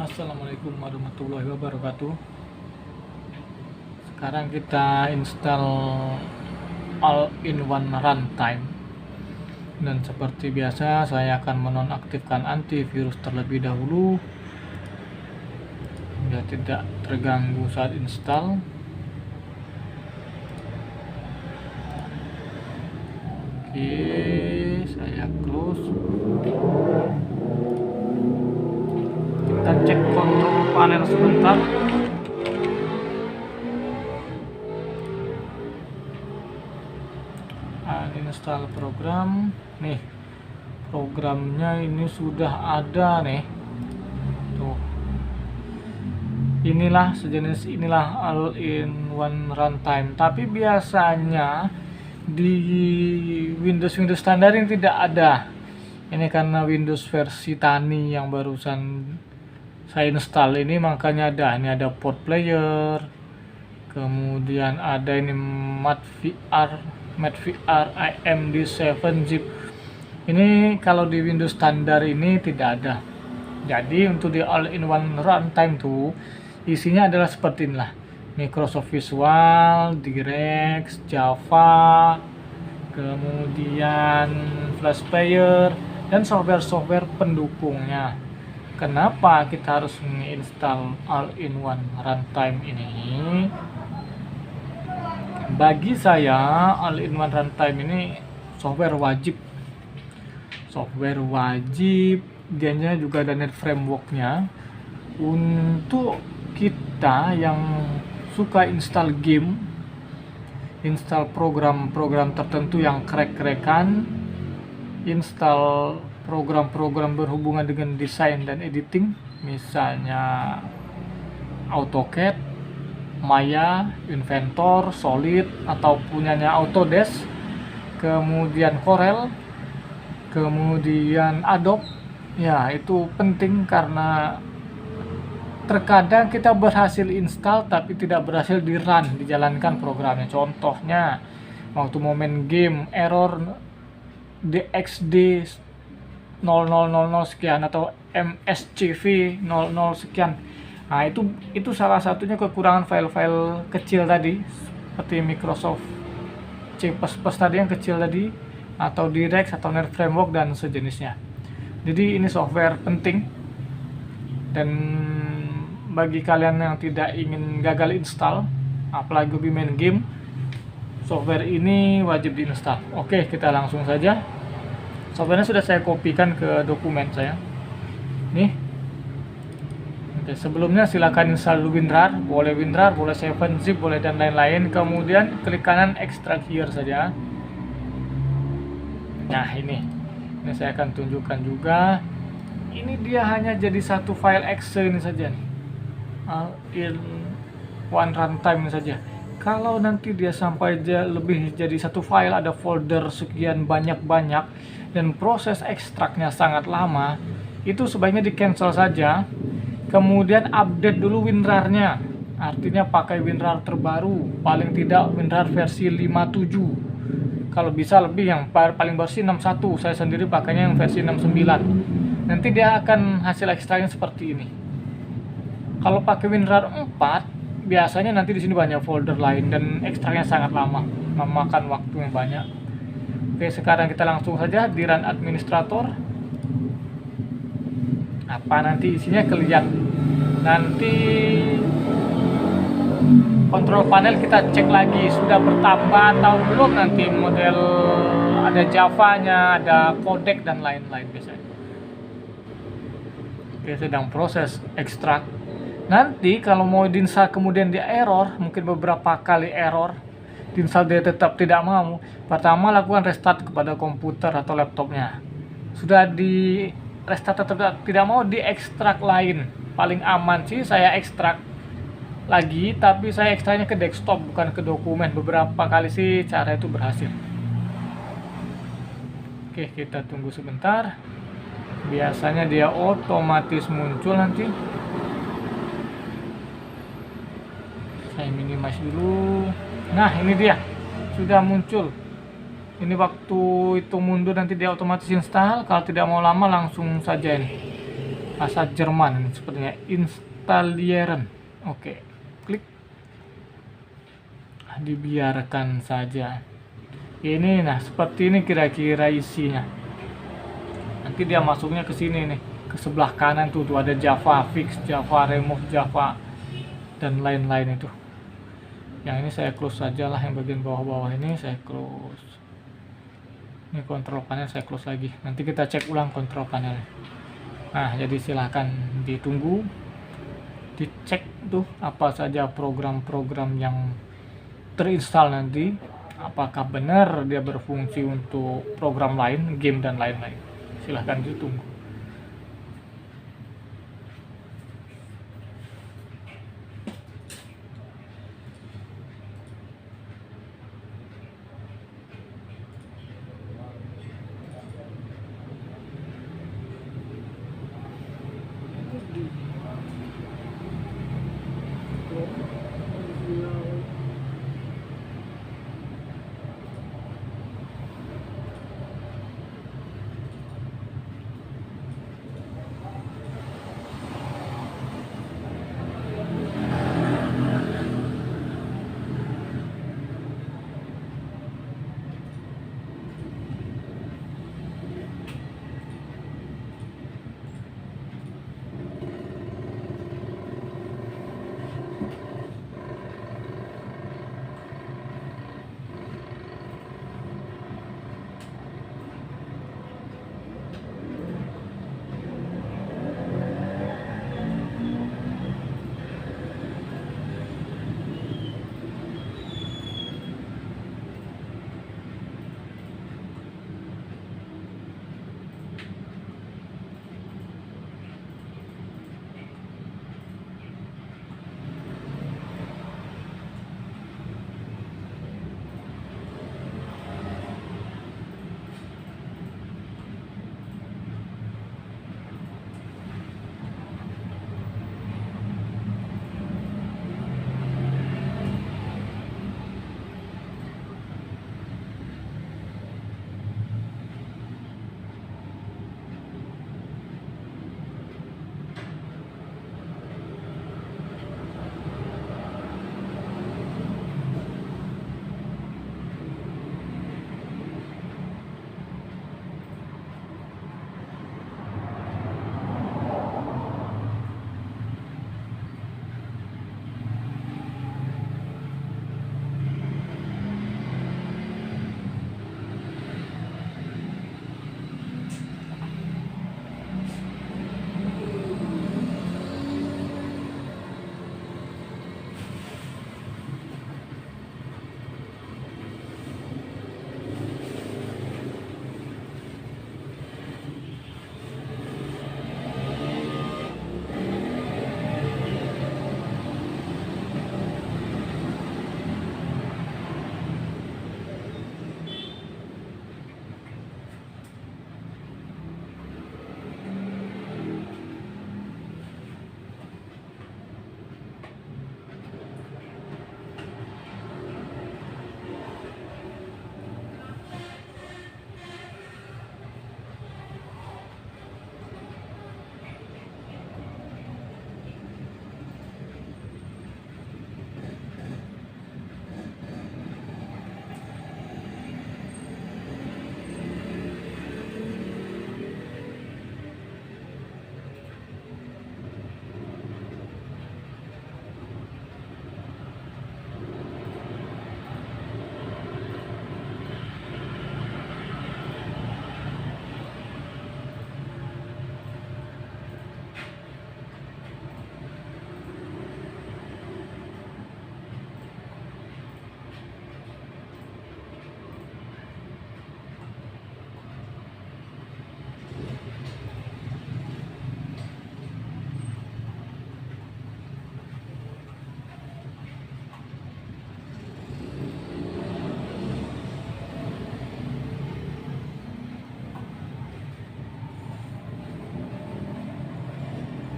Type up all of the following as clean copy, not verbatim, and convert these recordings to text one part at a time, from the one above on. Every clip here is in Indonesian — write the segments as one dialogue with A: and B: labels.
A: Assalamualaikum warahmatullahi wabarakatuh. Sekarang kita install all-in-one runtime. Dan seperti biasa saya akan menonaktifkan antivirus terlebih dahulu biar tidak terganggu saat install. Oke, saya close. Kita cek kontrol panel sebentar. Uninstall program. Nih, programnya ini sudah ada nih. Tuh. Inilah sejenis all-in-one runtime. Tapi biasanya di Windows standar ini tidak ada. Ini karena Windows versi Tani yang barusan saya install ini, makanya ada. Ini ada port player, kemudian ada ini MadVR IMD7-zip. Ini kalau di Windows standar ini tidak ada. Jadi untuk di all-in-one runtime tuh isinya adalah seperti inilah: Microsoft Visual, DirectX, Java, kemudian Flash Player, dan software-software pendukungnya. Kenapa kita harus menginstal all-in-one runtime ini? Bagi saya, all-in-one runtime ini software wajib. Dianya juga ada net frameworknya. Untuk kita yang suka install game, install program-program tertentu yang crack-crackan, install program-program berhubungan dengan desain dan editing, misalnya AutoCAD, Maya, Inventor, Solid, atau punyanya Autodesk, kemudian Corel, kemudian Adobe. Ya, itu penting karena terkadang kita berhasil install tapi tidak berhasil dijalankan programnya. Contohnya waktu momen game error DXD 0000 sekian atau MSCV 00 sekian. Nah, itu salah satunya kekurangan file-file kecil tadi, seperti Microsoft C++ tadi yang kecil tadi, atau DirectX atau Net Framework dan sejenisnya. Jadi ini software penting, dan bagi kalian yang tidak ingin gagal install, apalagi hobi main game, software ini wajib diinstal. Oke, kita langsung saja. Softwarenya sudah saya kopikan ke dokumen saya. Nih. Oke, sebelumnya silakan install dulu WinRAR, boleh 7-zip, boleh dan lain-lain. Kemudian klik kanan extract here saja. Nah, ini saya akan tunjukkan juga. Ini dia hanya jadi satu file exe ini saja nih. All-in-one runtime ini saja. Kalau nanti dia sampai lebih jadi satu file, ada folder sekian banyak dan proses ekstraknya sangat lama, itu sebaiknya di cancel saja. Kemudian update dulu WinRAR-nya, artinya pakai WinRAR terbaru, paling tidak WinRAR versi 57. Kalau bisa lebih, yang paling versi 61. Saya sendiri pakainya yang versi 69. Nanti dia akan hasil ekstraknya seperti ini. Kalau pakai WinRAR 4, biasanya nanti di sini banyak folder lain dan ekstraknya sangat lama, memakan waktu yang banyak. Oke, sekarang kita langsung saja di run administrator. Apa nanti isinya kelihatan. Nanti kontrol panel kita cek lagi sudah bertambah atau belum, nanti model ada Java-nya, ada codec dan lain-lain biasanya. Oke, sedang proses ekstrak. Nanti kalau mau diinstal kemudian dia error, mungkin beberapa kali error, diinstal dia tetap tidak mau, pertama lakukan restart kepada komputer atau laptopnya. Sudah di restart tetap tidak mau, diekstrak lain. Paling aman sih saya ekstrak lagi, tapi saya ekstraknya ke desktop bukan ke dokumen. Beberapa kali sih cara itu berhasil. Oke, kita tunggu sebentar. Biasanya dia otomatis muncul nanti. Saya minimize dulu. Nah, ini dia sudah muncul. Ini waktu itu mundur nanti dia otomatis install. Kalau tidak mau lama langsung saja ini bahasa Jerman sepertinya, installieren. Oke, klik, dibiarkan saja. Ini nah seperti ini kira-kira isinya. Nanti dia masuknya ke sini nih, ke sebelah kanan tuh ada Java fix, Java remove, Java dan lain-lain itu. Yang ini saya close saja lah, yang bagian bawah-bawah ini saya close. Ini kontrol panel saya close lagi. Nanti kita cek ulang kontrol panel. Nah, jadi silahkan ditunggu, dicek tuh apa saja program-program yang terinstall nanti, apakah benar dia berfungsi untuk program lain, game dan lain-lain. Silahkan ditunggu.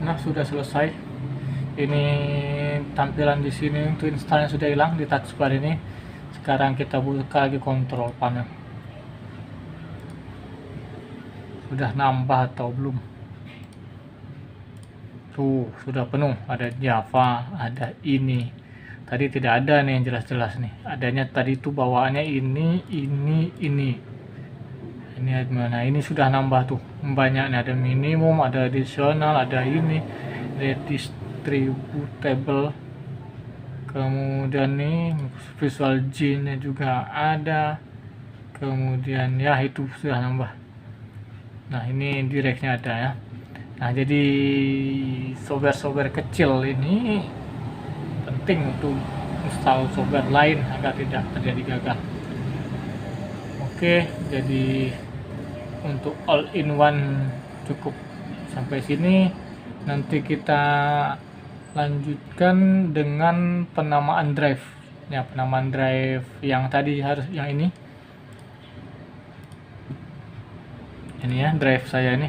A: Nah, sudah selesai. Ini tampilan di sini untuk installnya sudah hilang di touchbar ini. Sekarang kita buka lagi kontrol panel. Sudah nambah atau belum? Tuh, sudah penuh. Ada Java, ada ini. Tadi tidak ada nih yang jelas-jelas nih. Adanya tadi tuh bawaannya ini. Ini mana? Ini sudah nambah tuh. Banyak nih, ada minimum, ada additional, ada ini, ada distributable. Kemudian nih visual gene juga ada. Kemudian ya itu sudah nambah. Nah, ini directnya ada ya. Nah, jadi software-software kecil ini penting untuk install software lain agar tidak terjadi gagal. Oke, jadi untuk all-in-one cukup sampai sini. Nanti kita lanjutkan dengan penamaan drive. Ya, penamaan drive yang tadi harus yang ini. Ini ya drive saya ini.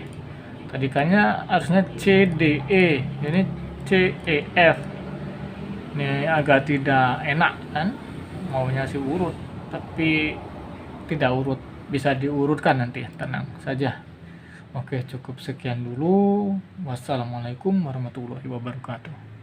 A: Tadi kayaknya harusnya CDE, ini CEF. Ini agak tidak enak kan, maunya sih urut, tapi tidak urut. Bisa diurutkan nanti, tenang saja. Oke, cukup sekian dulu. Wassalamualaikum warahmatullahi wabarakatuh.